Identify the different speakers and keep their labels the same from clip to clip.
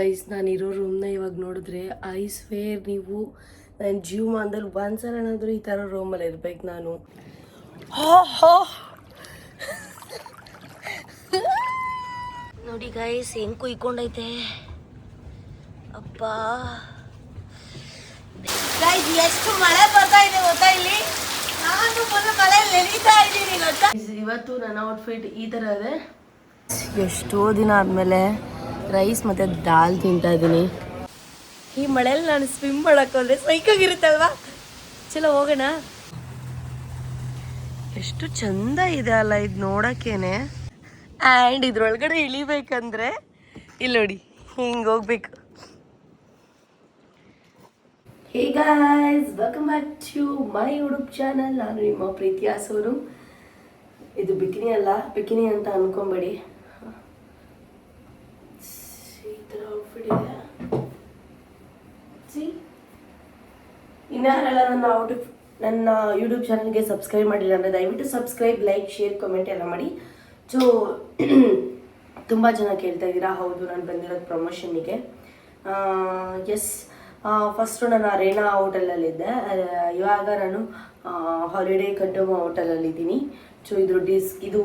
Speaker 1: Guys, ನಾನಿರೋ ರೂಮ್ನ ಇವಾಗ ನೋಡಿದ್ರೆ ಐ ಸ್ವೇರ್ ನೀವು ನನ್ನ ಜೀವಮಾನದಲ್ಲಿ ಒಂದ್ಸಲ ಏನಾದರೂ ಈ ಥರ ರೂಮಲ್ಲಿ ಇರ್ಬೇಕು ನಾನು. ನೋಡಿ ಗೈಸ್ ಹೆಂಗ್ ಕುಯ್ಕೊಂಡೈತೆ ಅಪ್ಪ. ಗೈಸ್ ಎಷ್ಟು ಮಳೆ ಬರ್ತಾ ಇದೆ ಗೊತ್ತಾ, ಇಲ್ಲಿ ನಾನು ಫುಲ್ ಮಳೆ ನೆನೀತಾ ಇದ್ದೀನಿ ಗೊತ್ತಾ. ಇವತ್ತು ನನ್ನ ಔಟ್ಫಿಟ್ ಈ ಥರ ಇದೆ. ಎಷ್ಟೋ ದಿನ ಆದಮೇಲೆ ರೈಸ್ ಮತ್ತು ದಾಲ್ ತಿಂತಾ ಇದ್ದೀನಿ. ಈ ಮಳೆಯಲ್ಲಿ ನಾನು ಸ್ವಿಮ್ ಮಾಡಕ್ಕೆ ಹೋದ್ರೆ ಸೈಕಾಗಿರುತ್ತಲ್ವಾ. ಚಲೋ ಹೋಗೋಣ. ಎಷ್ಟು ಚಂದ ಇದೆ ಅಲ್ಲ ಇದು ನೋಡೋಕ್ಕೇನೆ. ಆ್ಯಂಡ್ ಇದ್ರೊಳಗಡೆ ಇಳಿಬೇಕಂದ್ರೆ ಇಲ್ಲಿ ನೋಡಿ ಹಿಂಗೆ ಹೋಗ್ಬೇಕು. Hey guys, welcome back to my YouTube channel. ನಾನು ನಿಮ್ಮ ಪ್ರೀತಿಯ ಸೋನು. ಇದು ಬಿಕಿನಿ ಅಲ್ಲ, ಬಿಕಿನಿ ಅಂತ ಅನ್ಕೊಂಬೇಡಿ. ಈ ಥರ ಔಟ್ಫಿಟ್ ಇದೆ. ಇನ್ನಾರೆಲ್ಲ ನನ್ನ ಯೂಟ್ಯೂಬ್ ಚಾನಲ್ಗೆ ಸಬ್ಸ್ಕ್ರೈಬ್ ಮಾಡಿಲ್ಲ ಅಂದರೆ ದಯವಿಟ್ಟು ಸಬ್ಸ್ಕ್ರೈಬ್, ಲೈಕ್, ಶೇರ್, ಕಮೆಂಟ್ ಎಲ್ಲ ಮಾಡಿ. ಸೊ ತುಂಬ ಜನ ಕೇಳ್ತಾ ಇದ್ದೀರಾ. ಹೌದು, ನಾನು ಬಂದಿರೋದು ಪ್ರಮೋಷನ್ನಿಗೆ. ಎಸ್, ಫಸ್ಟು ನಾನು ಅರೇನಾ ಹೋಟೆಲಲ್ಲಿದ್ದೆ. ಇವಾಗ ನಾನು ಹಾಲಿಡೇ ಕಂಡೋಮ ಹೋಟೆಲಲ್ಲಿದ್ದೀನಿ. ಸೊ ಇದು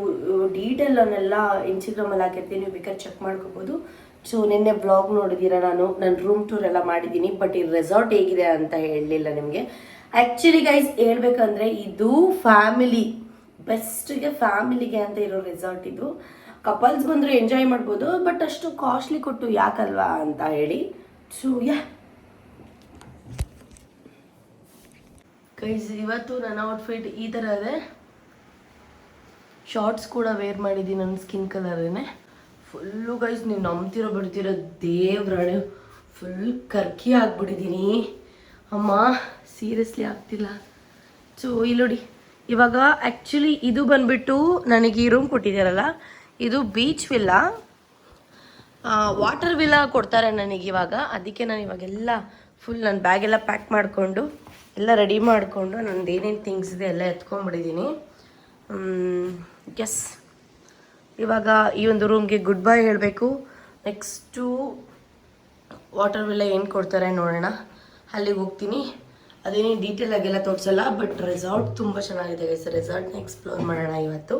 Speaker 1: ಡೀಟೇಲನ್ನೆಲ್ಲ ಇನ್ಸ್ಟಾಗ್ರಾಮಲ್ಲಿ ಹಾಕಿರ್ತೀನಿ, ನೀವು ಬೇಕಾದ್ರೆ ಚೆಕ್ ಮಾಡ್ಕೋಬೋದು. ಸೊ ನಿನ್ನೆ ಬ್ಲಾಗ್ ನೋಡಿದ್ದೀರಾ, ನನ್ನ ರೂಮ್ ಟೂರ್ ಎಲ್ಲ ಮಾಡಿದ್ದೀನಿ. ಬಟ್ ಈ ರೆಸಾರ್ಟ್ ಹೇಗಿದೆ ಅಂತ ಹೇಳಲಿಲ್ಲ ನಿಮಗೆ. ಆ್ಯಕ್ಚುಲಿ ಗೈಸ್ ಹೇಳ್ಬೇಕಂದ್ರೆ ಇದು ಬೆಸ್ಟ್ಗೆ ಫ್ಯಾಮಿಲಿಗೆ ಅಂತ ಇರೋ ರೆಸಾರ್ಟ್ ಇದು. ಕಪಲ್ಸ್ ಬಂದರೆ ಎಂಜಾಯ್ ಮಾಡ್ಬೋದು, ಬಟ್ ಅಷ್ಟು ಕಾಸ್ಟ್ಲಿ ಕೊಟ್ಟು ಯಾಕಲ್ವಾ ಅಂತ ಹೇಳಿ. ಸೊ ಗೈಸ್ ಇವತ್ತು ನನ್ನ ಔಟ್ಫಿಟ್ ಈ ಥರ ಇದೆ. ಶಾರ್ಟ್ಸ್ ಕೂಡ ವೇರ್ ಮಾಡಿದ್ದೀನಿ, ನನ್ನ ಸ್ಕಿನ್ ಕಲರೇನೆ. ಫುಲ್ಲು ಗೈಸ್ ನೀವು ನಂಬ್ತಿರೋ ಬಿಡ್ತಿರೋ ದೇವ್ರಾಣೆ, ಫುಲ್ ಕರ್ಕಿ ಆಗಿಬಿಟ್ಟಿದ್ದೀನಿ ಅಮ್ಮ, ಸೀರಿಯಸ್ಲಿ ಆಗ್ತಿಲ್ಲ. ಸೊ ಇಲ್ಲಿ ನೋಡಿ, ಇವಾಗ ಆ್ಯಕ್ಚುಲಿ ಇದು ಬಂದುಬಿಟ್ಟು ನನಗೆ ಈ ರೂಮ್ ಕೊಟ್ಟಿದ್ದಾರಲ್ಲ, ಇದು ಬೀಚ್ ವಿಲ್ಲಾ, ವಾಟರ್ ವಿಲ್ಲಾ ಕೊಡ್ತಾರೆ ನನಗೆ ಇವಾಗ. ಅದಕ್ಕೆ ನಾನು ಇವಾಗೆಲ್ಲ ಫುಲ್ ನನ್ನ ಬ್ಯಾಗೆಲ್ಲ ಪ್ಯಾಕ್ ಮಾಡಿಕೊಂಡು ಎಲ್ಲ ರೆಡಿ ಮಾಡಿಕೊಂಡು ನಂದು ಏನೇನು ಥಿಂಗ್ಸ್ ಇದೆ ಎಲ್ಲ ಎತ್ಕೊಂಡ್ಬಿಟ್ಟಿದ್ದೀನಿ. ಎಸ್, ಇವಾಗ ಈ ಒಂದು ರೂಮ್ಗೆ ಗುಡ್ ಬೈ ಹೇಳಬೇಕು. ನೆಕ್ಸ್ಟು ವಾಟರ್ ವಿಲ್ಲ ಏನು ಕೊಡ್ತಾರೆ ನೋಡೋಣ, ಅಲ್ಲಿಗೆ ಹೋಗ್ತೀನಿ. ಅದೇನೇನು ಡೀಟೇಲಾಗೆಲ್ಲ ತೋರಿಸಲ್ಲ, ಬಟ್ ರೆಸಾರ್ಟ್ ತುಂಬ ಚೆನ್ನಾಗಿದೆ ಗೈಸ್. ರೆಸಾರ್ಟ್ನ ಎಕ್ಸ್ಪ್ಲೋರ್ ಮಾಡೋಣ ಇವತ್ತು.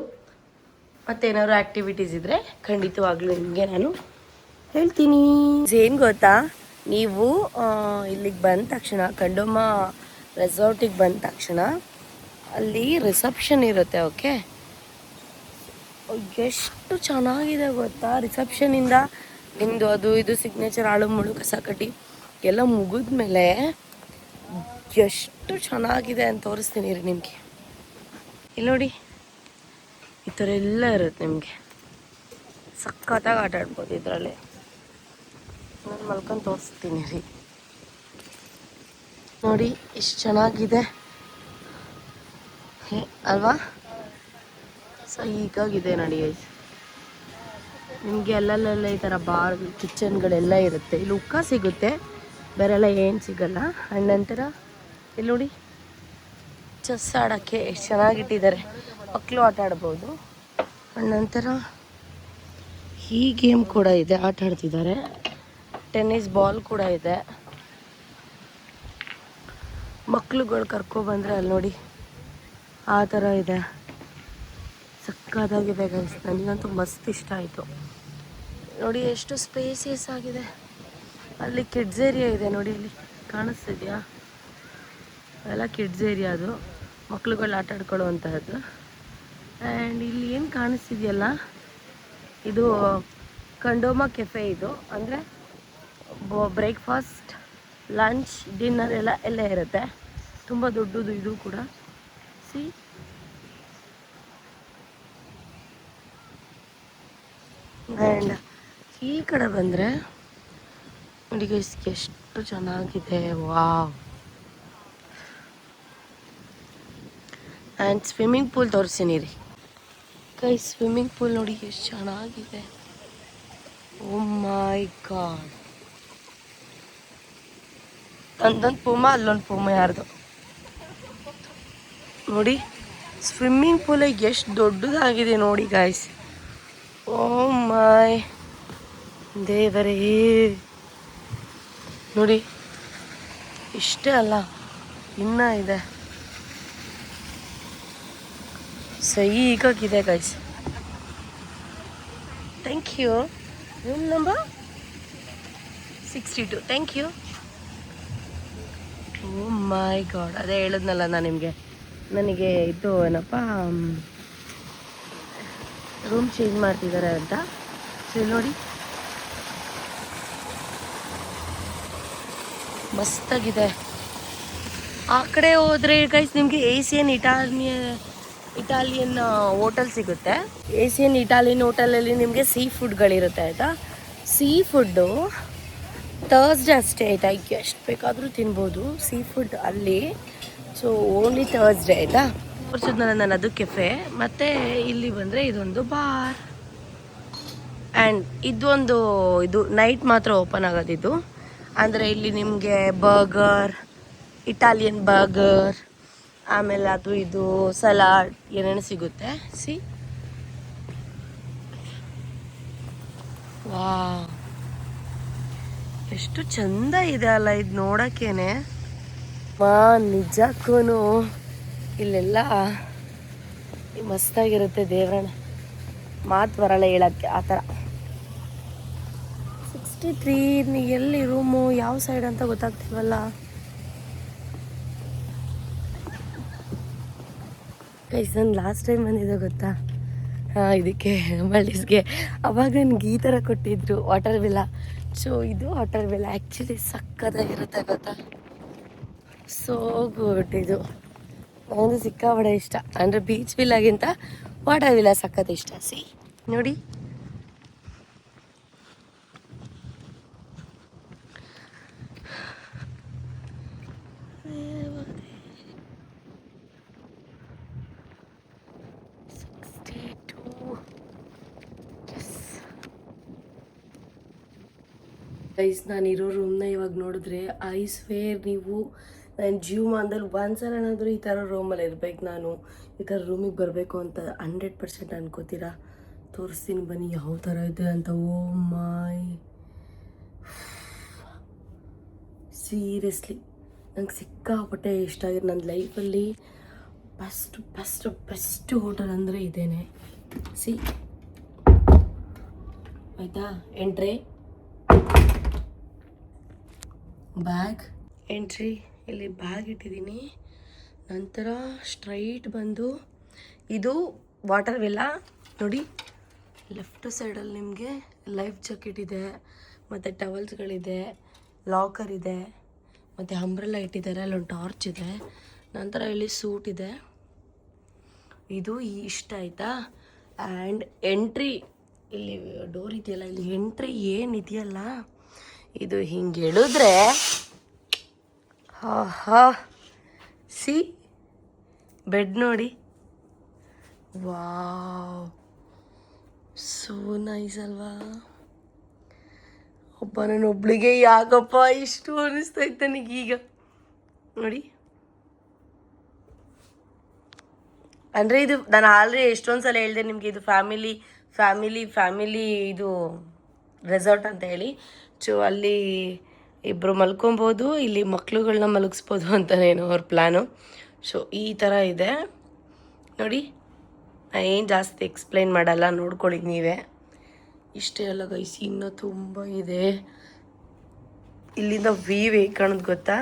Speaker 1: ಮತ್ತೇನಾದ್ರು ಆ್ಯಕ್ಟಿವಿಟೀಸ್ ಇದ್ದರೆ ಖಂಡಿತವಾಗ್ಲೂ ನಿಮಗೆ ನಾನು ಹೇಳ್ತೀನಿ. ಏನು ಗೊತ್ತಾ, ನೀವು ಇಲ್ಲಿಗೆ ಬಂದ ತಕ್ಷಣ, ಕಂಡೋಮ ರೆಸಾರ್ಟಿಗೆ ಬಂದ ತಕ್ಷಣ ಅಲ್ಲಿ ರಿಸೆಪ್ಷನ್ ಇರುತ್ತೆ. ಓಕೆ, ಎಷ್ಟು ಚೆನ್ನಾಗಿದೆ ಗೊತ್ತಾ. ರಿಸೆಪ್ಷನಿಂದ ನಿಮ್ಮದು ಅದು ಇದು ಸಿಗ್ನೇಚರ್, ಆಳು ಮುಳು ಕಸ ಕಟ್ಟಿ ಎಲ್ಲ ಮುಗಿದ್ಮೇಲೆ ಎಷ್ಟು ಚೆನ್ನಾಗಿದೆ ಅಂತ ತೋರಿಸ್ತೀನಿ ರೀ ನಿಮಗೆ. ಇಲ್ಲಿ ನೋಡಿ, ಈ ಥರ ಎಲ್ಲ ಇರುತ್ತೆ ನಿಮಗೆ. ಸಖತ್ತಾಗಿ ಆಟ ಆಡ್ಬೋದು ಇದರಲ್ಲಿ. ನಾನು ಮಲ್ಕೊಂಡು ತೋರಿಸ್ತೀನಿ ರೀ. ನೋಡಿ ಎಷ್ಟು ಚೆನ್ನಾಗಿದೆ ಅಲ್ವಾ. ಸೊ ಹೀಗಾಗಿದೆ ನೋಡಿ ಗೈಸ್. ನಿಮಗೆ ಅಲ್ಲಲ್ಲೆಲ್ಲ ಈ ಥರ ಬಾರ್ ಕಿಚನ್ಗಳೆಲ್ಲ ಇರುತ್ತೆ. ಇಲ್ಲಿ ಉಕ್ಕ ಸಿಗುತ್ತೆ, ಬೇರೆಲ್ಲ ಏನು ಸಿಗಲ್ಲ. ಆ್ಯಂಡ್ ನಂತರ ಇಲ್ಲಿ ನೋಡಿ, ಚೆಸ್ ಆಡೋಕ್ಕೆ ಎಷ್ಟು ಚೆನ್ನಾಗಿಟ್ಟಿದ್ದಾರೆ, ಮಕ್ಕಳು ಆಟ ಆಡ್ಬೋದು. ಆ್ಯಂಡ್ ನಂತರ ಈ ಗೇಮ್ ಕೂಡ ಇದೆ, ಆಟ ಆಡ್ತಿದ್ದಾರೆ. ಟೆನ್ನಿಸ್ ಬಾಲ್ ಕೂಡ ಇದೆ. ಮಕ್ಳುಗಳು ಕರ್ಕೊಬಂದರೆ ಅಲ್ಲಿ ನೋಡಿ ಆ ಥರ ಇದೆ. ಸಕ್ಕತ್ತಾಗಿದೆ ಗೈಸ್, ನನಗಂತೂ ಮಸ್ತ್ ಇಷ್ಟ ಆಯಿತು. ನೋಡಿ ಎಷ್ಟು ಸ್ಪೇಸಿಯಸ್ ಆಗಿದೆ. ಅಲ್ಲಿ ಕಿಡ್ಸ್ ಏರಿಯಾ ಇದೆ ನೋಡಿ, ಇಲ್ಲಿ ಕಾಣಿಸ್ತಿದೆಯಾ, ಅದೆಲ್ಲ ಕಿಡ್ಸ್ ಏರಿಯಾ, ಅದು ಮಕ್ಳುಗಳು ಆಟ ಆಡ್ಕೊಳ್ಳುವಂತಹದ್ದು. ಆ್ಯಂಡ್ ಇಲ್ಲಿ ಏನು ಕಾಣಿಸ್ತಿದೆಯಲ್ಲ, ಇದು ಕಂಡೋಮ ಕೆಫೆ. ಇದು ಅಂದರೆ ಬ್ರೇಕ್ಫಾಸ್ಟ್, ಲಂಚ್, ಡಿನ್ನರ್ ಎಲ್ಲ ಇರುತ್ತೆ. ತುಂಬ ದೊಡ್ಡದು ಇದು ಕೂಡ. ಸಿ, ಆ್ಯಂಡ್ ಈ ಕಡೆ ಬಂದರೆ ನೋಡಿ ಗೈಸ್ ಎಷ್ಟು ಚೆನ್ನಾಗಿದೆ. ವಾವ್. ಆ್ಯಂಡ್ ಸ್ವಿಮ್ಮಿಂಗ್ ಪೂಲ್ ತೋರಿಸ್ತೀನಿ ರೀ ಗೈಸ್. ಸ್ವಿಮ್ಮಿಂಗ್ ಪೂಲ್ ನೋಡಿ ಎಷ್ಟು ಚೆನ್ನಾಗಿದೆ. ಓ ಮೈ ಗಾಡ್. ಒಂದೊಂದು ಪೂಮ, ಅಲ್ಲೊಂದು ಪೂಮ, ಯಾರ್ದು ನೋಡಿ. ಸ್ವಿಮ್ಮಿಂಗ್ ಪೂಲ್ ಎಷ್ಟು ದೊಡ್ಡದಾಗಿದೆ ನೋಡಿ ಗಾಯ್ಸ್. ಓ ಮೈ ದೇವರೇ. ನೋಡಿ, ಇಷ್ಟೇ ಅಲ್ಲ, ಇನ್ನೂ ಇದೆ. ಸೈಕಾಗಿದೆ guys. Thank you. Room number 62. Thank you. Oh my God, ಅದೇ ಹೇಳಿದ್ನಲ್ಲ ನಾನು ನಿಮಗೆ, ನನಗೆ ಇದು ಏನಪ್ಪ ರೂಮ್ ಚೇಂಜ್ ಮಾಡ್ತಿದ್ದಾರೆ ಅಂತ. ಸೊ ನೋಡಿ, ಮಸ್ತಾಗಿದೆ. ಆ ಕಡೆ ಹೋದರೆ ಗೈಸ್ ನಿಮಗೆ ಏಸಿಯನ್ ಇಟಾಲಿಯನ್ ಹೋಟೆಲ್ ಸಿಗುತ್ತೆ. ಏಸಿಯನ್ ಇಟಾಲಿಯನ್ ಹೋಟೆಲಲ್ಲಿ ನಿಮಗೆ ಸೀ ಫುಡ್ಗಳಿರುತ್ತೆ ಆಯಿತಾ. ಸೀ ಫುಡ್ಡು ಥರ್ಸ್ಡೇ ಅಷ್ಟೇ ಆಯಿತಾ, ಎಷ್ಟು ಬೇಕಾದರೂ ತಿನ್ಬೋದು ಸೀ ಫುಡ್ ಅಲ್ಲಿ. ಸೊ ಓನ್ಲಿ ಥರ್ಸ್ಡೇ ಆಯಿತಾ. ತೋರಿಸಿದ್ನಲ್ಲ ನಾನು, ಅದು ಕೆಫೆ. ಮತ್ತು ಇಲ್ಲಿ ಬಂದರೆ ಇದೊಂದು ಬಾರ್. ಆ್ಯಂಡ್ ಇದು ನೈಟ್ ಮಾತ್ರ ಓಪನ್ ಆಗೋದಿದ್ದು. ಅಂದರೆ ಇಲ್ಲಿ ನಿಮಗೆ ಬರ್ಗರ್, ಇಟಾಲಿಯನ್ ಬರ್ಗರ್, ಆಮೇಲೆ ಅದು ಇದು ಸಲಾಡ್ ಏನೇನು ಸಿಗುತ್ತೆ. ವಾ, ಎಷ್ಟು ಚಂದ ಇದೆ ಅಲ್ಲ ಇದು ನೋಡೋಕ್ಕೇನೆ. ನಿಜಕ್ಕೂ ಇಲ್ಲೆಲ್ಲ ಮಸ್ತಾಗಿರುತ್ತೆ. ದೇವ್ರಣ್ಣ ಮಾತು ಬರಲ್ಲ ಹೇಳೋಕ್ಕೆ ಆ ಥರ. 63 ಎಲ್ಲಿ ರೂಮು, ಯಾವ ಸೈಡ್ ಅಂತ ಗೊತ್ತಾಗ್ತಿಲ್ವಲ್ಲ ಗೈಸ್. ನಾನು ಲಾಸ್ಟ್ ಟೈಮ್ ಬಂದಿದ್ದೆ ಗೊತ್ತಾ, ಇದಕ್ಕೆ ಮಲ್ಡೀವ್ಸ್ಗೆ. ಅವಾಗ ನನಗೆ ಈ ಥರ ಕೊಟ್ಟಿದ್ರು ವಾಟರ್ ವಿಲ್ಲ. ಸೊ ಇದು ವಾಟರ್ ವಿಲ್ಲ ಆ್ಯಕ್ಚುಲಿ ಸಕ್ಕತ್ತಾಗಿರುತ್ತೆ ಗೊತ್ತಾ, ಸೋ ಗುಡ್. ಇದು ನನಗೆ ಸಿಕ್ಕಾಬಡೆ ಇಷ್ಟ. ಅಂದರೆ ಬೀಚ್ ವಿಲ್ಲಾಗಿಂತ ವಾಟರ್ ವಿಲ್ಲ ಸಕ್ಕತ್ ಇಷ್ಟ. ನೋಡಿ, ಗೈಸ್, ನಾನಿರೋ ರೂಮ್ನ ಇವಾಗ ನೋಡಿದ್ರೆ ಐ ಸ್ವೇರ್ ನೀವು ನನ್ನ ಜೀವಮಾನದಲ್ಲಿ ಒಂದ್ಸಲನಾದರೂ ಈ ಥರ ರೂಮಲ್ಲಿ ಇರ್ಬೇಕು. ನಾನು ಈ ಥರ ರೂಮಿಗೆ ಬರಬೇಕು ಅಂತ 100% ಅನ್ಕೋತೀರಾ. ತೋರಿಸ್ತೀನಿ ಬನ್ನಿ ಯಾವ ಥರ ಇದೆ ಅಂತ. ಓ ಮೈ, ಸೀರಿಯಸ್ಲಿ ನಂಗೆ ಸಿಕ್ಕಾಪಟ್ಟೆ ಇಷ್ಟ ಆಗಿದೆ. ನನ್ನ ಲೈಫಲ್ಲಿ ಬೆಸ್ಟ್ ಹೋಟೆಲ್ ಅಂದರೆ ಇದೇನೆ. ಆಯಿತಾ. ಎಂಟ್ರಿ ಇಲ್ಲಿ ಬ್ಯಾಗ್ ಇಟ್ಟಿದ್ದೀನಿ. ನಂತರ ಸ್ಟ್ರೈಟ್ ಬಂದು ಇದು ವಾಟರ್ ವಿಲ್ಲ. ನೋಡಿ, ಲೆಫ್ಟ್ ಸೈಡಲ್ಲಿ ನಿಮಗೆ ಲೈಫ್ ಜಾಕೆಟ್ ಇದೆ, ಮತ್ತು ಟವಲ್ಸ್ಗಳಿದೆ, ಲಾಕರ್ ಇದೆ, ಮತ್ತು ಅಂಬ್ರೆಲ್ಲ ಇಟ್ಟಿದ್ದಾರೆ. ಅಲ್ಲೊಂದು ಟಾರ್ಚ್ ಇದೆ. ನಂತರ ಇಲ್ಲಿ ಸೂಟ್ ಇದೆ. ಇದು ಇಷ್ಟ ಆಯಿತಾ. ಆ್ಯಂಡ್ ಎಂಟ್ರಿ, ಇಲ್ಲಿ ಡೋರ್ ಇದೆಯಲ್ಲ, ಇಲ್ಲಿ ಎಂಟ್ರಿ ಏನಿದೆಯಲ್ಲ, ಇದು ಹಿಂಗೆ ಹೇಳಿದ್ರೆ ಬೆಡ್ ನೋಡಿ. ವಾವ್, ಸೋ ನೈಸ್ ಅಲ್ವಾ. ಒಬ್ಬ ನನ್ನೊಬ್ಳಿಗೆ ಯಾಕಪ್ಪ ಇಷ್ಟು ಅನ್ನಿಸ್ತೈತೆ ನನಗೀಗ ನೋಡಿ. ಅಂದರೆ ಇದು ನಾನು ಆಲ್ರೆಡಿ ಎಷ್ಟೊಂದು ಸಲ ಹೇಳಿದೆ ನಿಮಗೆ, ಇದು ಫ್ಯಾಮಿಲಿ ಇದು ರೆಸಾರ್ಟ್ ಅಂತ ಹೇಳಿ. ಸೊ ಅಲ್ಲಿ ಇಬ್ಬರು ಮಲ್ಕೊಬೋದು, ಇಲ್ಲಿ ಮಕ್ಳುಗಳನ್ನ ಮಲಗಿಸ್ಬೋದು ಅಂತನೇನೋ ಅವ್ರ ಪ್ಲ್ಯಾನು. ಸೊ ಈ ಥರ ಇದೆ ನೋಡಿ. ನಾನು ಏನು ಜಾಸ್ತಿ ಎಕ್ಸ್ಪ್ಲೈನ್ ಮಾಡಲ್ಲ, ನೋಡ್ಕೊಳ್ಳಿ ನೀವೇ. ಇಷ್ಟೇ ಅಲ್ಲ ಗೈಸ್, ಇನ್ನೂ ತುಂಬ ಇದೆ. ಇಲ್ಲಿಂದ ವ್ಯೂ ಹೇಗೆ ಕಾಣೋದು ಗೊತ್ತಾ.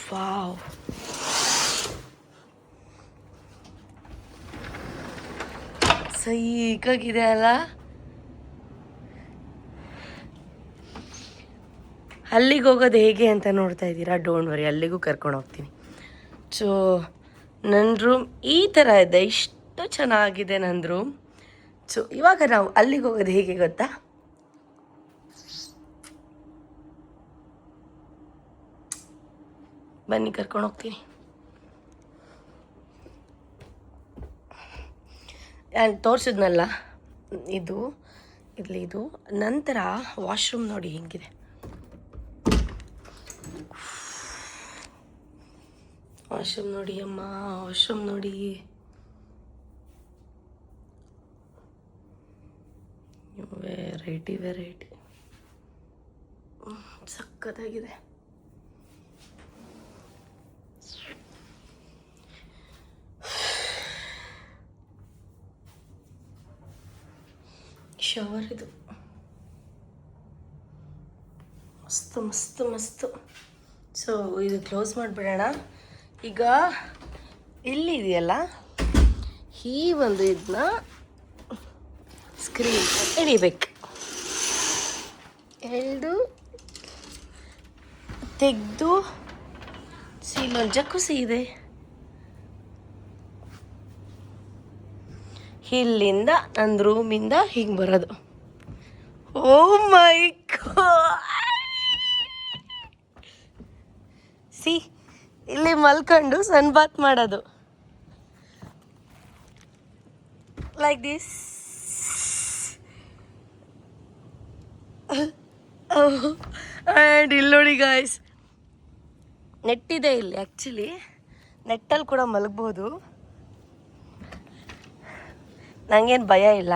Speaker 1: ವಾವ್, ಸೈಕಾಗಿದೆ ಅಲ್ಲ. ಅಲ್ಲಿಗೆ ಹೋಗೋದು ಹೇಗೆ ಅಂತ ನೋಡ್ತಾ ಇದ್ದೀರಾ. ಡೋಂಟ್ ವರಿ, ಅಲ್ಲಿಗೂ ಕರ್ಕೊಂಡು ಹೋಗ್ತೀನಿ. ಸೊ ನನ್ನ ರೂಮ್ ಈ ಥರ ಇದೆ. ಇಷ್ಟು ಚೆನ್ನಾಗಿದೆ ನನ್ನ ರೂಮ್. ಸೊ ಇವಾಗ ನಾವು ಅಲ್ಲಿಗೆ ಹೋಗೋದು ಹೇಗೆ ಗೊತ್ತಾ. ಬನ್ನಿ ಕರ್ಕೊಂಡು ಹೋಗ್ತೀನಿ. ನಾನು ತೋರಿಸಿದ್ನಲ್ಲ ಇದು, ಇದು ನಂತರ ವಾಶ್ರೂಮ್ ನೋಡಿ ಹೆಂಗಿದೆ. ವಾಶ್ರೂಮ್ ನೋಡಿ ಅಮ್ಮ, ವಾಶ್ರೂಮ್ ನೋಡಿ. ವೆರೈಟಿ. ಸಕ್ಕತ್ತಾಗಿದೆ. ಶವರ್ ಇದು ಮಸ್ತು ಮಸ್ತು ಮಸ್ತು. ಸೊ ಇದು ಕ್ಲೋಸ್ ಮಾಡಿಬಿಡೋಣ. ಈಗ ಇಲ್ಲಿ ಇದೆಯಲ್ಲ, ಈ ಒಂದು ಇದನ್ನ ಸ್ಕ್ರೀನ್ ಎಳಿಬೇಕು. ಎಳೆದು ತೆಗೆದು ಇಲ್ಲೊಂದು ಜಕ್ಕುಸಿ ಇದೆ, ಇಲ್ಲಿಂದ ನನ್ನ ರೂಮಿಂದ ಹಿಂಗೆ ಬರೋದು. ಓ ಮೈ ಗಾಡ್, ಸಿ ಇಲ್ಲಿ ಮಲ್ಕೊಂಡು ಸನ್ ಬಾತ್ ಮಾಡೋದು ಲೈಕ್ ದಿಸ್. ಆ್ಯಂಡ್ ಇಲ್ಲಿ ನೋಡಿ ಗಾಯ್ಸ್, ನೆಟ್ಟಿದೆ ಇಲ್ಲಿ. ಆ್ಯಕ್ಚುಲಿ ನೆಟ್ಟಲ್ಲಿ ಕೂಡ ಮಲಗ್ಬೋದು, ನನಗೇನು ಭಯ ಇಲ್ಲ.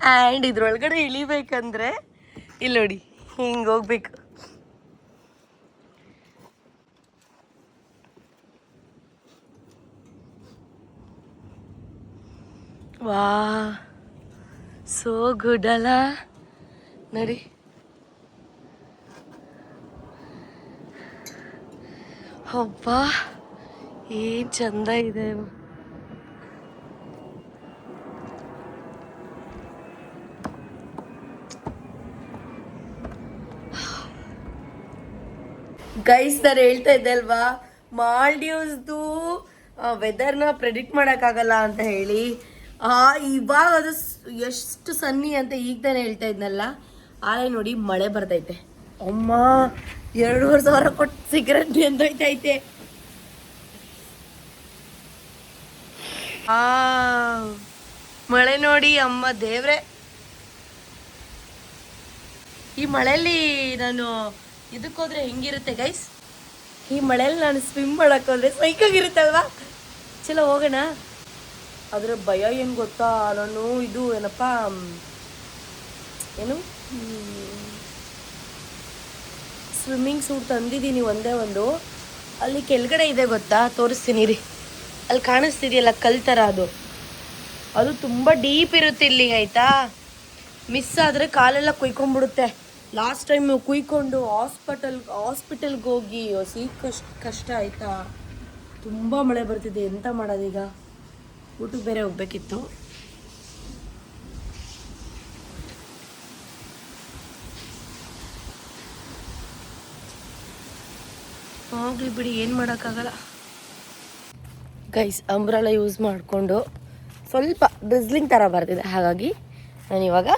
Speaker 1: ಆ್ಯಂಡ್ ಇದ್ರೊಳಗಡೆ ಇಳಿಬೇಕಂದ್ರೆ ಇಲ್ಲಿ ನೋಡಿ ಹಿಂಗೆ ಹೋಗ್ಬೇಕು. ವಾ, ಸೋ ಗುಡ್ ಅಲ್ಲ ನೋಡಿ. ಅಬ್ಬ ಏನು ಚಂದ ಇದೆ. ಗೈಸ್, ನಾನು ಹೇಳ್ತಾ ಇದ್ದೆ ಅಲ್ವಾ, ಮಾಲ್ಡೀವ್ಸ್ದು ವೆದರ್ನ ಪ್ರೆಡಿಕ್ಟ್ ಮಾಡೋಕ್ಕಾಗಲ್ಲ ಅಂತ ಹೇಳಿ. ಇವಾಗ ಅದು ಎಷ್ಟು ಸನ್ನಿ ಅಂತ ಈಗ ತಾನೇ ಹೇಳ್ತಾ ಇದ್ನಲ್ಲ, ಆಲೆ ನೋಡಿ ಮಳೆ ಬರ್ತೈತೆ. ಅಮ್ಮ 2,500 ಕೊಟ್ಟು ಸಿಗರೆಟ್ ಎಂದೋಯ್ತೈತೆ. ಮಳೆ ನೋಡಿ ಅಮ್ಮ ದೇವ್ರೆ. ಈ ಮಳೆಯಲ್ಲಿ ನಾನು ಇದಕ್ಕೋದ್ರೆ ಹೆಂಗಿರುತ್ತೆ ಗೈಸ್, ಈ ಮಳೆಯಲ್ಲಿ ನಾನು ಸ್ವಿಮ್ ಮಾಡೋಕ್ಕೋದ್ರೆ ಸೈಕಾಗಿರುತ್ತಲ್ವಾ. ಚಲೋ ಹೋಗೋಣ. ಅದರ ಭಯ ಏನು ಗೊತ್ತಾ, ನಾನು ಇದು ಏನಪ್ಪ ಏನು ಸ್ವಿಮ್ಮಿಂಗ್ ಸೂಟ್ ತಂದಿದ್ದೀನಿ ಒಂದೇ ಒಂದು. ಅಲ್ಲಿ ಕೆಳಗಡೆ ಇದೆ ಗೊತ್ತಾ, ತೋರಿಸ್ತೀನಿ ರೀ. ಅಲ್ಲಿ ಕಾಣಿಸ್ತಿದೆಯಲ್ಲ ಕಲ್ ಥರ, ಅದು ತುಂಬ ಡೀಪ್ ಇರುತ್ತೆ ಇಲ್ಲಿ, ಆಯಿತಾ. ಮಿಸ್ ಆದರೆ ಕಾಲೆಲ್ಲ ಕುಯ್ಕೊಂಡ್ಬಿಡುತ್ತೆ. ಲಾಸ್ಟ್ ಟೈಮ್ ಕುಯ್ಕೊಂಡು ಹಾಸ್ಪಿಟಲ್ಗೆ ಹೋಗಿ ಕಷ್ಟ ಆಯಿತಾ. ತುಂಬ ಮಳೆ ಬರ್ತಿದೆ, ಎಂತ ಮಾಡೋದೀಗ. ಊಟಕ್ಕೆ ಬೇರೆ ಹೋಗ್ಬೇಕಿತ್ತು. ಹೋಗ್ಲಿ ಬಿಡಿ, ಏನು ಮಾಡೋಕ್ಕಾಗಲ್ಲ. ಗೈಸ್, ಅಂಬ್ರೆಲಾ ಯೂಸ್ ಮಾಡಿಕೊಂಡು ಸ್ವಲ್ಪ ಡ್ರಿಸ್ಲಿಂಗ್ ಥರ ಬರ್ತಿದೆ, ಹಾಗಾಗಿ ನಾನಿವಾಗ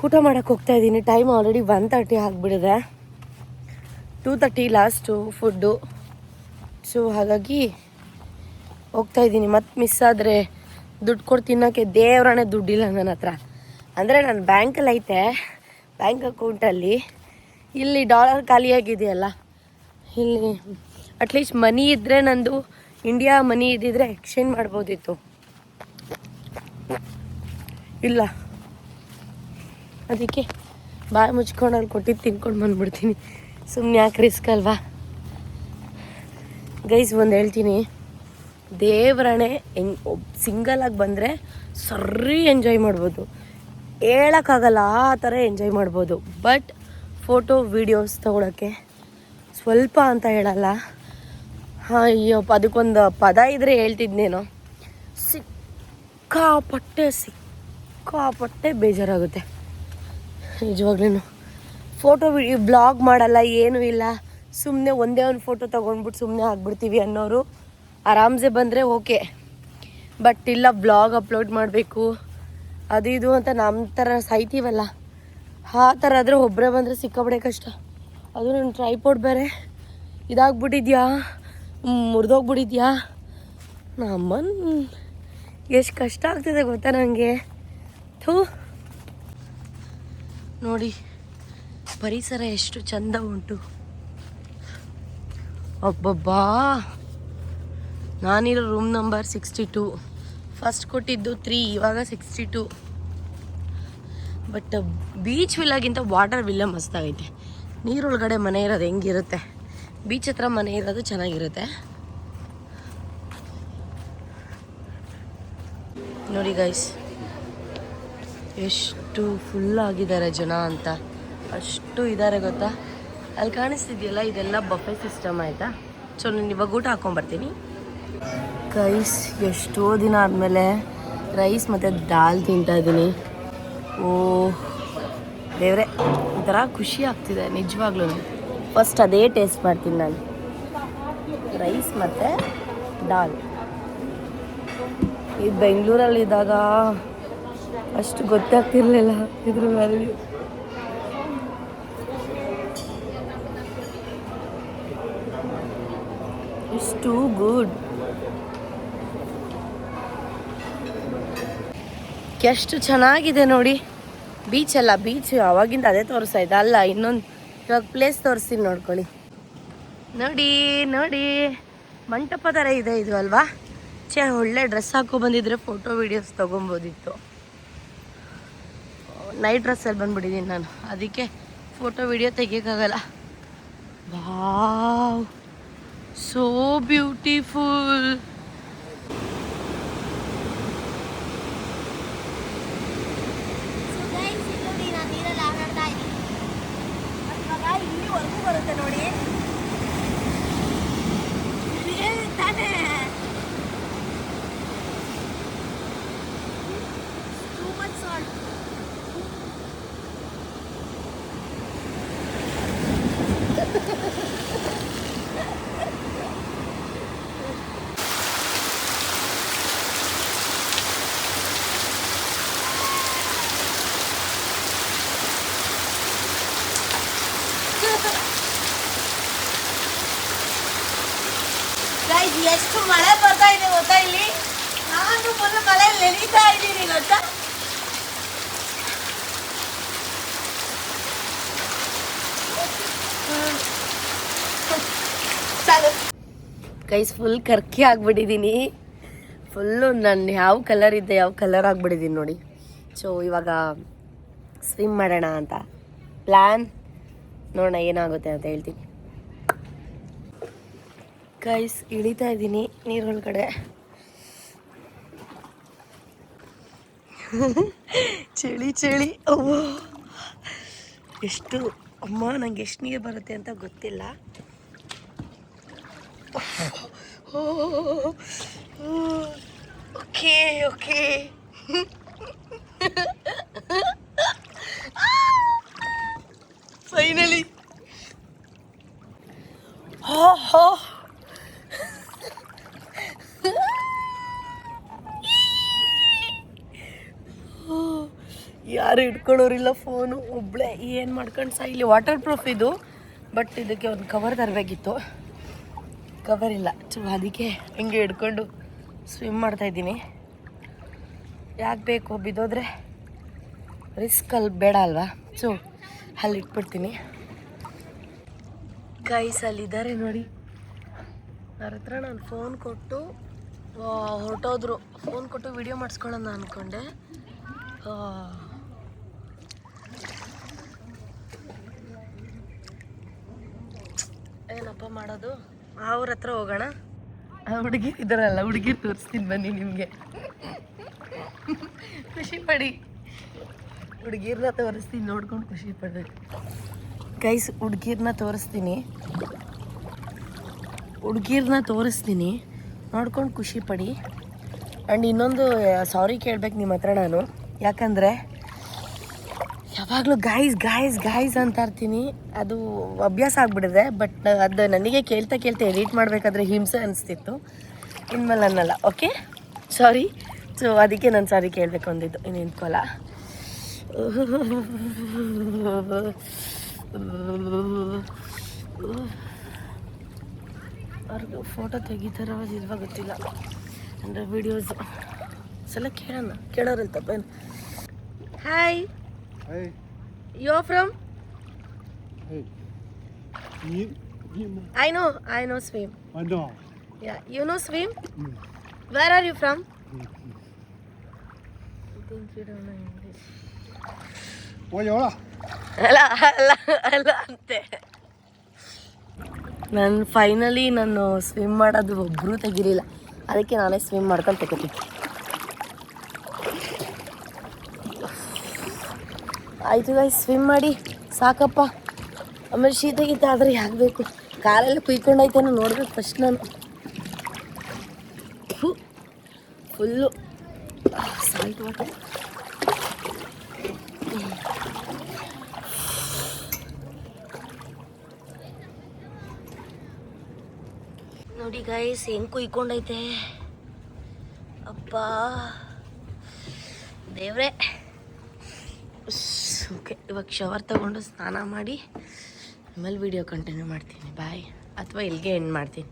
Speaker 1: ಊಟ ಮಾಡೋಕ್ಕೆ ಹೋಗ್ತಾಯಿದ್ದೀನಿ. ಟೈಮ್ ಆಲ್ರೆಡಿ 1:30 ಆಗಿಬಿಡಿದೆ. 2:30 ಲಾಸ್ಟು ಫುಡ್ಡು. ಸೊ ಹಾಗಾಗಿ ಹೋಗ್ತಾಯಿದ್ದೀನಿ. ಮತ್ತೆ ಮಿಸ್ ಆದರೆ ದುಡ್ಡು ಕೊಟ್ಟು ತಿನ್ನೋಕ್ಕೆ ದೇವ್ರನೇ ದುಡ್ಡಿಲ್ಲ ನನ್ನ ಹತ್ರ. ಅಂದರೆ ನನ್ನ ಬ್ಯಾಂಕಲ್ಲಿ ಐತೆ, ಬ್ಯಾಂಕ್ ಅಕೌಂಟಲ್ಲಿ. ಇಲ್ಲಿ ಡಾಲರ್ ಖಾಲಿಯಾಗಿದೆಯಲ್ಲ, ಇಲ್ಲಿ ಅಟ್ಲೀಸ್ಟ್ ಮನಿ ಇದ್ದರೆ, ನಂದು ಇಂಡಿಯಾ ಮನಿ ಇದ್ದಿದ್ರೆ ಎಕ್ಸ್ಚೇಂಜ್ ಮಾಡ್ಬೋದಿತ್ತು. ಇಲ್ಲ, ಅದಕ್ಕೆ ಬಾಯಿ ಮುಚ್ಕೊಂಡು ಅಲ್ಲಿ ಕೊಟ್ಟಿದ್ದು ತಿನ್ಕೊಂಡು ಬಂದ್ಬಿಡ್ತೀನಿ. ಸುಮ್ಮನೆ ಯಾಕೆ ರಿಸ್ಕ್ ಅಲ್ವಾ. ಗೈಸ್, ಒಂದು ಹೇಳ್ತೀನಿ, ದೇವರಣೆ ಸಿಂಗಲಾಗಿ ಬಂದರೆ ಸರಿ ಎಂಜಾಯ್ ಮಾಡ್ಬೋದು. ಹೇಳೋಕ್ಕಾಗಲ್ಲ, ಆ ಥರ ಎಂಜಾಯ್ ಮಾಡ್ಬೋದು. ಬಟ್ ಫೋಟೋ ವೀಡಿಯೋಸ್ ತೊಗೊಳಕ್ಕೆ ಸ್ವಲ್ಪ ಅಂತ ಹೇಳಲ್ಲ. ಅಯ್ಯಪ್ಪ, ಅದಕ್ಕೊಂದು ಪದ ಇದ್ದರೆ ಹೇಳ್ತಿದ್ನೇನೋ. ಸಿಕ್ಕಾಪಟ್ಟೆ ಬೇಜಾರಾಗುತ್ತೆ ನಿಜವಾಗ್ಲೂ. ಫೋಟೋ ಬ್ಲಾಗ್ ಮಾಡಲ್ಲ, ಏನೂ ಇಲ್ಲ. ಸುಮ್ಮನೆ ಒಂದೇ ಒಂದು ಫೋಟೋ ತೊಗೊಂಡ್ಬಿಟ್ಟು ಸುಮ್ಮನೆ ಆಗ್ಬಿಡ್ತೀವಿ ಅನ್ನೋರು ಆರಾಮ್ಸೆ ಬಂದರೆ ಓಕೆ. ಬಟ್ ಇಲ್ಲ, ಬ್ಲಾಗ್ ಅಪ್ಲೋಡ್ ಮಾಡಬೇಕು ಅದು ಇದು ಅಂತ ನಮ್ಮ ಥರ ಸಾಯ್ತೀವಲ್ಲ, ಆ ಥರ ಆದರೆ ಒಬ್ಬರೇ ಬಂದರೆ ಸಿಕ್ಕಾಪಟ್ಟೆ ಕಷ್ಟ. ಅದು ನನ್ನ ಟ್ರೈಪೋಡ್ ಬೇರೆ ಇದಾಗ್ಬಿಟ್ಟಿದ್ಯಾ, ಮುರಿದೋಗ್ಬಿಟ್ಟಿದ್ಯಾ. ನಮ್ಮನ್ ಎಷ್ಟು ಕಷ್ಟ ಆಗ್ತಿದೆ ಗೊತ್ತಾ ನನಗೆ. ನೋಡಿ ಪರಿಸರ ಎಷ್ಟು ಚಂದ ಉಂಟು. ಅಬ್ಬಬ್ಬಾ, ನಾನಿರೋ ರೂಮ್ ನಂಬರ್ 62. ಫಸ್ಟ್ ಕೊಟ್ಟಿದ್ದು 3, ಇವಾಗ 62. ಬಟ್ ಬೀಚ್ ವಿಲ್ಲಾಗಿಂತ ವಾಟರ್ ವಿಲ್ಲ ಮಸ್ತಾಗೈತೆ. ನೀರೊಳಗಡೆ ಮನೆ ಇರೋದು ಹೆಂಗಿರುತ್ತೆ, ಬೀಚ್ ಹತ್ರ ಮನೆ ಇರೋದು ಚೆನ್ನಾಗಿರುತ್ತೆ. ನೋಡಿ ಗೈಸ್, ಎಷ್ಟು ಫುಲ್ ಆಗಿದ್ದಾರೆ ಜನ ಅಂತ, ಅಷ್ಟು ಇದ್ದಾರೆ ಗೊತ್ತಾ. ಅಲ್ಲಿ ಕಾಣಿಸ್ತಿದೆಯಲ್ಲ, ಇದೆಲ್ಲ ಬಫೆ ಸಿಸ್ಟಮ್ ಆಯಿತಾ. ಸೊ ನಾನು ಇವಾಗ ಊಟ ಹಾಕ್ಕೊಂಬರ್ತೀನಿ ಗೈಸ್. ಎಷ್ಟೋ ದಿನ ಆದಮೇಲೆ ರೈಸ್ ಮತ್ತು ದಾಲ್ ತಿಂತಾ ಇದ್ದೀನಿ. ಓ ದೇವ್ರೆ, ಒಂಥರ ಖುಷಿ ಆಗ್ತಿದೆ ನಿಜವಾಗ್ಲೂ. ಫಸ್ಟ್ ಅದೇ ಟೇಸ್ಟ್ ಮಾಡ್ತೀನಿ ನಾನು, ರೈಸ್ ಮತ್ತು ದಾಲ್. ಇದು ಬೆಂಗಳೂರಲ್ಲಿದ್ದಾಗ ಅಷ್ಟು ಗೊತ್ತಾಗ್ತಿರ್ಲಿಲ್ಲ ಇದ್ರ ವ್ಯಾಲ್ಯೂ. It's too good. ಎಷ್ಟು ಚೆನ್ನಾಗಿದೆ ನೋಡಿ ಬೀಚ್. ಅಲ್ಲ ಬೀಚ್ ಅವಾಗಿಂದ ಅದೇ ತೋರಿಸ್ತಾ ಇದ್ದ, ಅಲ್ಲ ಇನ್ನೊಂದು ಇವಾಗ ಪ್ಲೇಸ್ ತೋರಿಸ್ತೀನಿ ನೋಡ್ಕೊಳ್ಳಿ. ನೋಡಿ ನೋಡಿ, ಮಂಟಪ ಥರ ಇದೆ ಇದು ಅಲ್ವಾ. ಒಳ್ಳೆ ಡ್ರೆಸ್ ಹಾಕೋ ಬಂದಿದ್ರೆ ಫೋಟೋ ವೀಡಿಯೋಸ್ ತೊಗೊಬೋದಿತ್ತು. ನೈಟ್ ಡ್ರೆಸ್ಸಲ್ಲಿ ಬಂದ್ಬಿಟ್ಟಿದ್ದೀನಿ ನಾನು, ಅದಕ್ಕೆ ಫೋಟೋ ವೀಡಿಯೋ ತೆಗಿಯೋಕ್ಕಾಗಲ್ಲ. Wow, so beautiful. ಇಲ್ಲಿವರೆಗೂ ಬರುತ್ತೆ ನೋಡಿ ತಾನೇ. Too much salt. ಎಷ್ಟು ಮಳೆ ಬರ್ತಾ ಇದೆ ಗೊತ್ತಾ ಇಲ್ಲಿ. ನಾನು ಫುಲ್ ಮಳೆ ನೆನೀತಾ ಇದ್ದೀನಿ ಗೊತ್ತಾ. ಗೈಸ್ ಫುಲ್ ಕರ್ಕಿ ಆಗ್ಬಿಟ್ಟಿದ್ದೀನಿ. ಫುಲ್ಲು ನಾನು ಯಾವ ಕಲರ್ ಇದ್ದೆ ಯಾವ ಕಲರ್ ಆಗ್ಬಿಟ್ಟಿದ್ದೀನಿ ನೋಡಿ. ಸೊ ಇವಾಗ ಸ್ವಿಮ್ ಮಾಡೋಣ ಅಂತ ಪ್ಲ್ಯಾನ್, ನೋಡೋಣ ಏನಾಗುತ್ತೆ ಅಂತ ಹೇಳ್ತೀನಿ. ಗೈಸ್ ಇಳಿತಾ ಇದ್ದೀನಿ ನೀರೊಳಗಡೆ. ಚಳಿ ಚಳಿ, ಅವ್ವ ಎಷ್ಟು ಅಮ್ಮ, ನಂಗೆ ಎಷ್ಟು ನೀರು ಬರುತ್ತೆ ಅಂತ ಗೊತ್ತಿಲ್ಲ. Okay okay. ಫೈನಲಿ ಯಾರು ಇಟ್ಕೊಳ್ಳೋರಿಲ್ಲ ಫೋನು, ಒಬ್ಬಳೇ ಏನು ಮಾಡ್ಕೊಂಡು ಸಹ. ಇಲ್ಲಿ ವಾಟರ್ ಪ್ರೂಫ್ ಇದು, ಬಟ್ ಇದಕ್ಕೆ ಒಂದು ಕವರ್ ತರಬೇಕಿತ್ತು, ಕವರ್ ಇಲ್ಲ. ಸೊ ಅದಕ್ಕೆ ಹಿಂಗೆ ಹಿಡ್ಕೊಂಡು ಸ್ವಿಮ್ ಮಾಡ್ತಾಯಿದ್ದೀನಿ. ಯಾಕೆ ಬೇಕು, ಬಿದ್ದೋದ್ರೆ ರಿಸ್ಕ್ ಅಲ್ಲಿ ಬೇಡ ಅಲ್ವಾ. ಸೊ ಅಲ್ಲಿ ಇಟ್ಬಿಡ್ತೀನಿ. ಗೈಸ್ ಅಲ್ಲಿದ್ದಾರೆ ನೋಡಿ, ಅವ್ರ ಹತ್ರ ನಾನು ಫೋನ್ ಕೊಟ್ಟು ಹೊರಟೋದ್ರು. ಫೋನ್ ಕೊಟ್ಟು ವಿಡಿಯೋ ಮಾಡಿಸ್ಕೊಳ್ಳೋಣ ಅಂದ್ಕೊಂಡೆ. ಏನಪ್ಪ ಮಾಡೋದು, ಅವ್ರ ಹತ್ರ ಹೋಗೋಣ. ಹುಡುಗಿರು ಇದ್ದಾರಲ್ಲ, ಹುಡುಗಿರು ತೋರಿಸ್ತೀನಿ ಬನ್ನಿ ನಿಮಗೆ, ಖುಷಿ ಪಡಿ. ಹುಡುಗಿರ್ನ ತೋರಿಸ್ತೀನಿ, ನೋಡ್ಕೊಂಡು ಖುಷಿ ಪಡ್ಬೇಕು ಗೈಸ್. ಹುಡುಗಿರ್ನ ತೋರಿಸ್ತೀನಿ, ನೋಡ್ಕೊಂಡು ಖುಷಿ ಪಡಿ. ಆ್ಯಂಡ್ ಇನ್ನೊಂದು ಸಾರಿ ಕೇಳ್ಬೇಕು ನಿಮ್ಮ ಹತ್ರ ನಾನು, ಯಾಕಂದರೆ ಯಾವಾಗಲೂ ಗಾಯ್ಸ್ ಅಂತ ಇರ್ತೀನಿ, ಅದು ಅಭ್ಯಾಸ ಆಗಿಬಿಟ್ಟಿದೆ. ಬಟ್ ಅದು ನನಗೆ ಕೇಳ್ತಾ ಎಡಿಟ್ ಮಾಡಬೇಕಾದ್ರೆ ಹಿಂಸೆ ಅನಿಸ್ತಿತ್ತು. ಇನ್ಮೇಲೆ ಅನ್ನಲ್ಲ, ಓಕೆ ಸಾರಿ. ಸೊ ಅದಕ್ಕೆ ನಾನು ಸಾರಿ ಕೇಳಬೇಕು ಅಂದಿದ್ದು, ಇನ್ನು ನಿಂತ್ಕೊಲ್ಲ. ಅವ್ರಿಗೆ ಫೋಟೋ ತೆಗಿತಾರೋ ಇಲ್ವಾ ಗೊತ್ತಿಲ್ಲ, ಅಂದರೆ ವೀಡಿಯೋಸ್ ಸಲ ಕೇಳೋರಲ್ಲಿ ತಪ್ಪೇನು. Hi, you are from? I know swim.
Speaker 2: I know.
Speaker 1: Yeah, you know swim? Where are you from? I think you don't know English.
Speaker 2: 我游了。
Speaker 1: ಅಲ್ಲ ಅಂತೆ. ನಾನು ಫೈನಲಿ ಸ್ವಿಮ್ ಮಾಡೋದು ಒಬ್ಬರೂ ತೆಗಿಲಿಲ್ಲ, ಅದಕ್ಕೆ ನಾನೇ ಸ್ವಿಮ್ ಮಾಡ್ಕೊಂಡು ತಗೋತೀನಿ. ಆಯಿತು ಗಾಯ್ಸ್, ಸ್ವಿಮ್ ಮಾಡಿ ಸಾಕಪ್ಪ. ಆಮೇಲೆ ಶೀತ ಗೀತ ಆದರೆ ಯಾಕೆ ಬೇಕು, ಕಾಲೆಲ್ಲ ಕುಯ್ಕೊಂಡೈತೇನೋ ನೋಡ್ಬೇಕು ಫಸ್ಟ್ ನಾನು. Full salt water. ನೋಡಿ ಗೈಸ್ ಹೆಂಗೆ ಕುಯ್ಕೊಂಡೈತೆ, ಅಪ್ಪ ದೇವ್ರೆ. ಓಕೆ, ಇವಾಗ ಶವರ್ ತಗೊಂಡು ಸ್ನಾನ ಮಾಡಿ ಆಮೇಲೆ ವಿಡಿಯೋ ಕಂಟಿನ್ಯೂ ಮಾಡ್ತೀನಿ. ಬಾಯ್, ಅಥವಾ ಇಲ್ಲಿಗೆ ಎಂಡ್ ಮಾಡ್ತೀನಿ.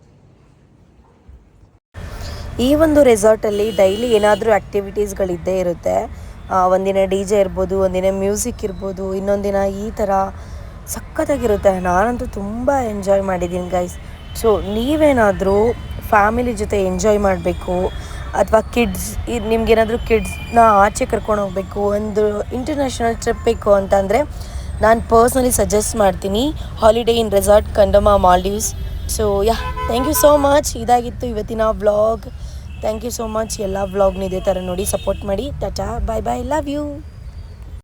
Speaker 1: ಈ ಒಂದು ರೆಸಾರ್ಟಲ್ಲಿ ಡೈಲಿ ಏನಾದರೂ ಆ್ಯಕ್ಟಿವಿಟೀಸ್ಗಳಿದ್ದೇ ಇರುತ್ತೆ. ಒಂದಿನ ಡಿ ಜೆ ಇರ್ಬೋದು, ಒಂದಿನ ಮ್ಯೂಸಿಕ್ ಇರ್ಬೋದು, ಇನ್ನೊಂದಿನ ಈ ಥರ ಸಖತ್ತಾಗಿರುತ್ತೆ. ನಾನಂತೂ ತುಂಬ ಎಂಜಾಯ್ ಮಾಡಿದ್ದೀನಿ ಗೈಸ್. ಸೊ ನೀವೇನಾದರೂ ಫ್ಯಾಮಿಲಿ ಜೊತೆ ಎಂಜಾಯ್ ಮಾಡಬೇಕು ಅಥವಾ ನಿಮ್ಗೇನಾದರೂ ಕಿಡ್ಸ್ನ ಆಚೆ ಕರ್ಕೊಂಡು ಹೋಗಬೇಕು, ಒಂದು ಇಂಟರ್ನ್ಯಾಷನಲ್ ಟ್ರಿಪ್ ಬೇಕು ಅಂತಂದರೆ ನಾನು ಪರ್ಸ್ನಲಿ ಸಜೆಸ್ಟ್ ಮಾಡ್ತೀನಿ ಹಾಲಿಡೇ ಇನ್ ರೆಸಾರ್ಟ್ ಕಂಡಮ Maldives. So thank you so much. ಇದಾಗಿತ್ತು ಇವತ್ತಿನ vlog. Thank you so much. ಎಲ್ಲ ವ್ಲಾಗ್ನ ಇದೇ ಥರ ನೋಡಿ ಸಪೋರ್ಟ್ ಮಾಡಿ. Tata, bye bye, love you.